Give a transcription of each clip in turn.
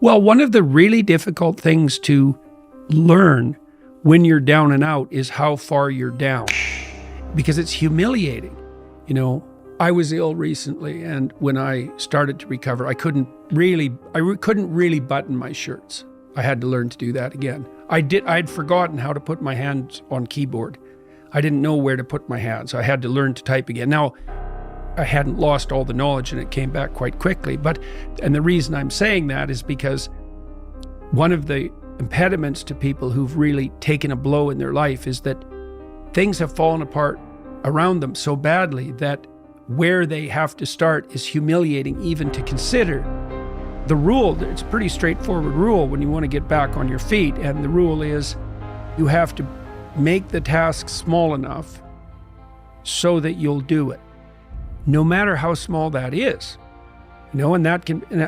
Well, one of the really difficult things to learn when you're down and out is how far you're down, because it's humiliating. You know, I was ill recently, and when I started to recover, I couldn't really button my shirts. I had to learn to do that again. I'd forgotten how to put my hands on keyboard. I didn't know where to put my hands. I had to learn to type again. Now, I hadn't lost all the knowledge, and it came back quite quickly. And the reason I'm saying that is because one of the impediments to people who've really taken a blow in their life is that things have fallen apart around them so badly that where they have to start is humiliating even to consider. The rule, it's a pretty straightforward rule when you want to get back on your feet, and the rule is you have to make the task small enough so that you'll do it, no matter how small that is. You know, and that can, and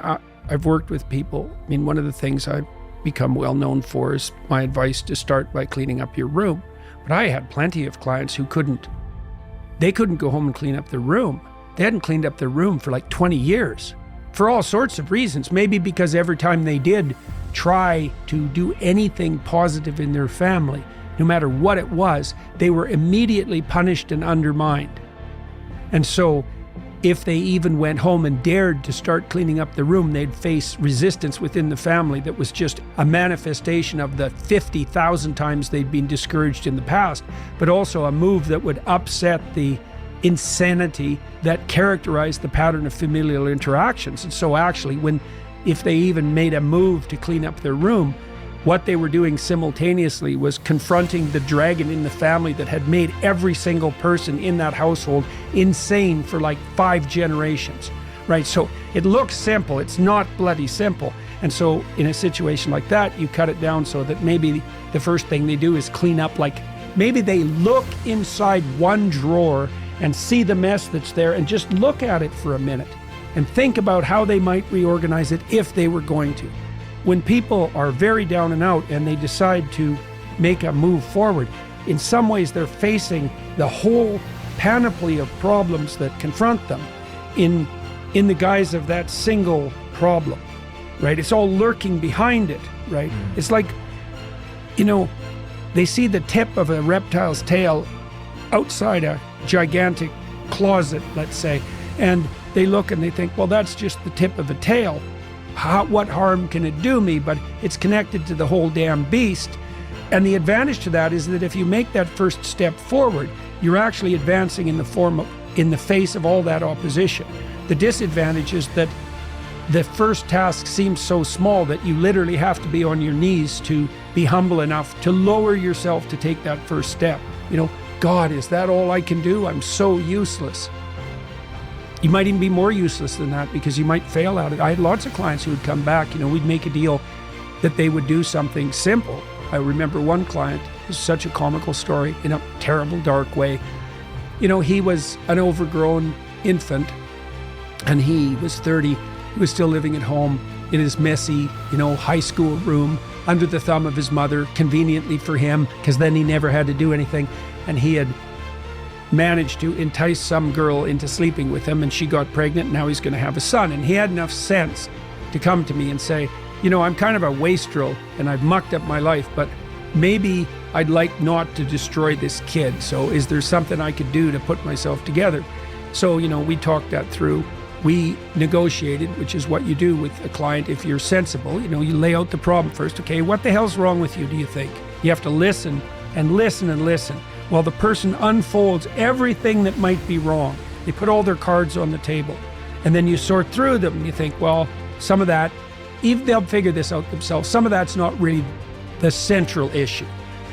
I've worked with people. I mean, one of the things I've become well known for is my advice to start by cleaning up your room. But I had plenty of clients who couldn't go home and clean up their room. They hadn't cleaned up their room for like 20 years for all sorts of reasons. Maybe because every time they did try to do anything positive in their family, no matter what it was, they were immediately punished and undermined. And so if they even went home and dared to start cleaning up the room, they'd face resistance within the family that was just a manifestation of the 50,000 times they'd been discouraged in the past, but also a move that would upset the insanity that characterized the pattern of familial interactions. And so actually, if they even made a move to clean up their room, what they were doing simultaneously was confronting the dragon in the family that had made every single person in that household insane for like 5 generations, right? So it looks simple, it's not bloody simple. And so in a situation like that, you cut it down so that maybe the first thing they do is clean up, like maybe they look inside one drawer and see the mess that's there and just look at it for a minute and think about how they might reorganize it if they were going to. When people are very down and out and they decide to make a move forward, in some ways they're facing the whole panoply of problems that confront them in the guise of that single problem, right? It's all lurking behind it, right? It's like, you know, they see the tip of a reptile's tail outside a gigantic closet, let's say, and they look and they think, well, that's just the tip of a tail. What harm can it do me? But it's connected to the whole damn beast. And the advantage to that is that if you make that first step forward, you're actually advancing in the face of all that opposition. The disadvantage is that the first task seems so small that you literally have to be on your knees to be humble enough to lower yourself to take that first step. You know, God, is that all I can do? I'm so useless. You might even be more useless than that because you might fail at it. I had lots of clients who would come back, you know, we'd make a deal that they would do something simple. I remember one client, it was such a comical story in a terrible, dark way. You know, he was an overgrown infant and he was 30. He was still living at home in his messy, you know, high school room under the thumb of his mother, conveniently for him, because then he never had to do anything. And he had managed to entice some girl into sleeping with him, and she got pregnant, and now he's going to have a son. And he had enough sense to come to me and say, you know, I'm kind of a wastrel and I've mucked up my life, but maybe I'd like not to destroy this kid. So is there something I could do to put myself together? So, you know, we talked that through. We negotiated, which is what you do with a client if you're sensible. You know, you lay out the problem first. Okay, what the hell's wrong with you, do you think? You have to listen and listen and listen while the person unfolds everything that might be wrong. They put all their cards on the table, and then you sort through them and you think, well, some of that, even they'll figure this out themselves. Some of that's not really the central issue.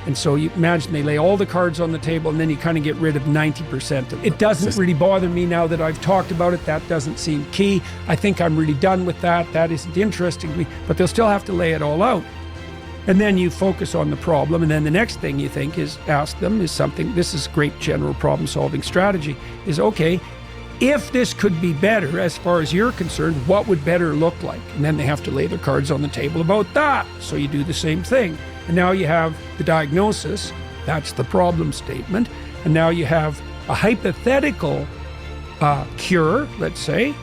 And so you imagine they lay all the cards on the table, and then you kind of get rid of 90% of them. It doesn't really bother me now that I've talked about it. That doesn't seem key. I think I'm really done with that. That isn't interesting to me, but they'll still have to lay it all out. And then you focus on the problem, and then the next thing you think is ask them is something, this is great general problem solving strategy, is okay, if this could be better as far as you're concerned, what would better look like? And then they have to lay their cards on the table about that. So you do the same thing. And now you have the diagnosis, that's the problem statement, and now you have a hypothetical cure, let's say,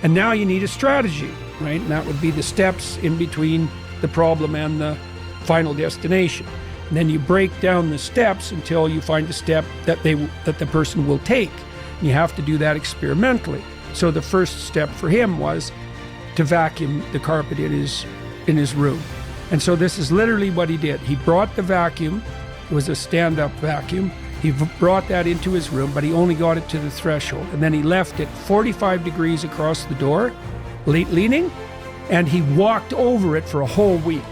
and now you need a strategy. right? And that would be the steps in between the problem and the final destination. And then you break down the steps until you find a step that the person will take. And you have to do that experimentally. So the first step for him was to vacuum the carpet in his room. And so this is literally what he did. He brought the vacuum. It was a stand-up vacuum. He brought that into his room, but he only got it to the threshold. And then he left it 45 degrees across the door, leaning, and he walked over it for a whole week.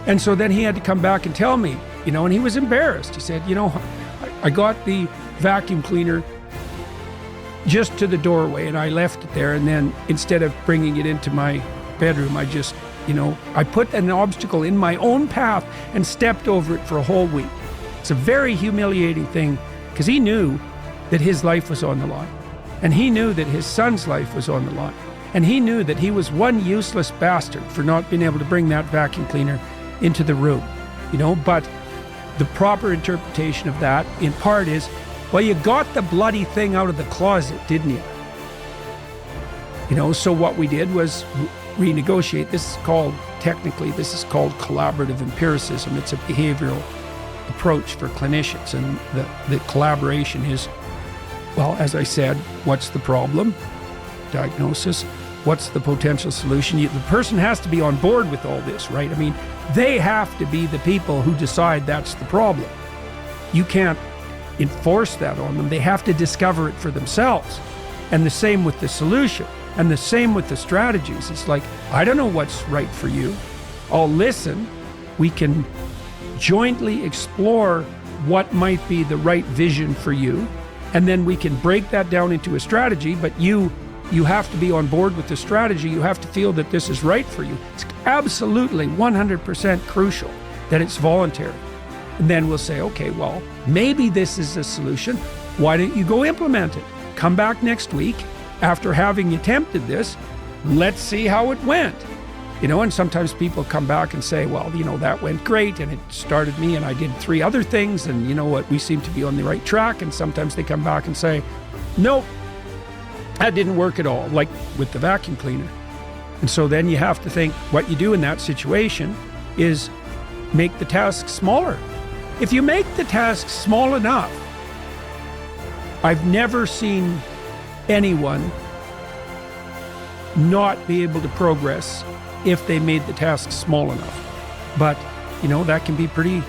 And so then he had to come back and tell me, and he was embarrassed. He said, I got the vacuum cleaner just to the doorway and I left it there. And then instead of bringing it into my bedroom, I just, I put an obstacle in my own path and stepped over it for a whole week. It's a very humiliating thing because he knew that his life was on the line. And he knew that his son's life was on the line. And he knew that he was one useless bastard for not being able to bring that vacuum cleaner into the room, but the proper interpretation of that in part is, well, you got the bloody thing out of the closet, didn't you? So what we did was renegotiate. This is called collaborative empiricism. It's a behavioral approach for clinicians. And the collaboration is, well, as I said, what's the problem? Diagnosis. What's the potential solution? The person has to be on board with all this, right? I mean, they have to be the people who decide that's the problem. You can't enforce that on them. They have to discover it for themselves. And the same with the solution. And the same with the strategies. It's like, I don't know what's right for you. I'll listen. We can jointly explore what might be the right vision for you. And then we can break that down into a strategy, but you have to be on board with the strategy. You have to feel that this is right for you. It's absolutely 100% crucial that it's voluntary. And then we'll say, okay, well, maybe this is a solution. Why don't you go implement it? Come back next week after having attempted this. Let's see how it went. And sometimes people come back and say, well, that went great and it started me and I did 3 other things and you know what, we seem to be on the right track. And sometimes they come back and say, nope, that didn't work at all, like with the vacuum cleaner. And so then you have to think what you do in that situation is make the task smaller. If you make the task small enough, I've never seen anyone not be able to progress if they made the task small enough. But, that can be pretty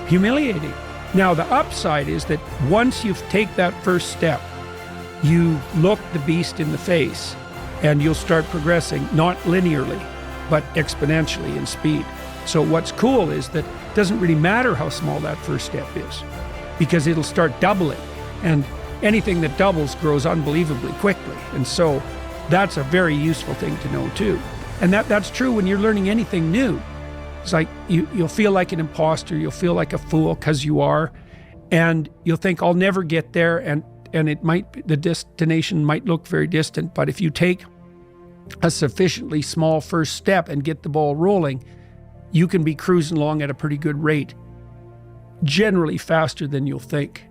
humiliating. Now, the upside is that once you take that first step, you look the beast in the face and you'll start progressing, not linearly, but exponentially in speed. So what's cool is that it doesn't really matter how small that first step is because it'll start doubling. And anything that doubles grows unbelievably quickly. And so that's a very useful thing to know too. And that's true when you're learning anything new. It's like you'll feel like an imposter, you'll feel like a fool because you are, and you'll think, I'll never get there, and the destination might look very distant, but if you take a sufficiently small first step and get the ball rolling, you can be cruising along at a pretty good rate, generally faster than you'll think.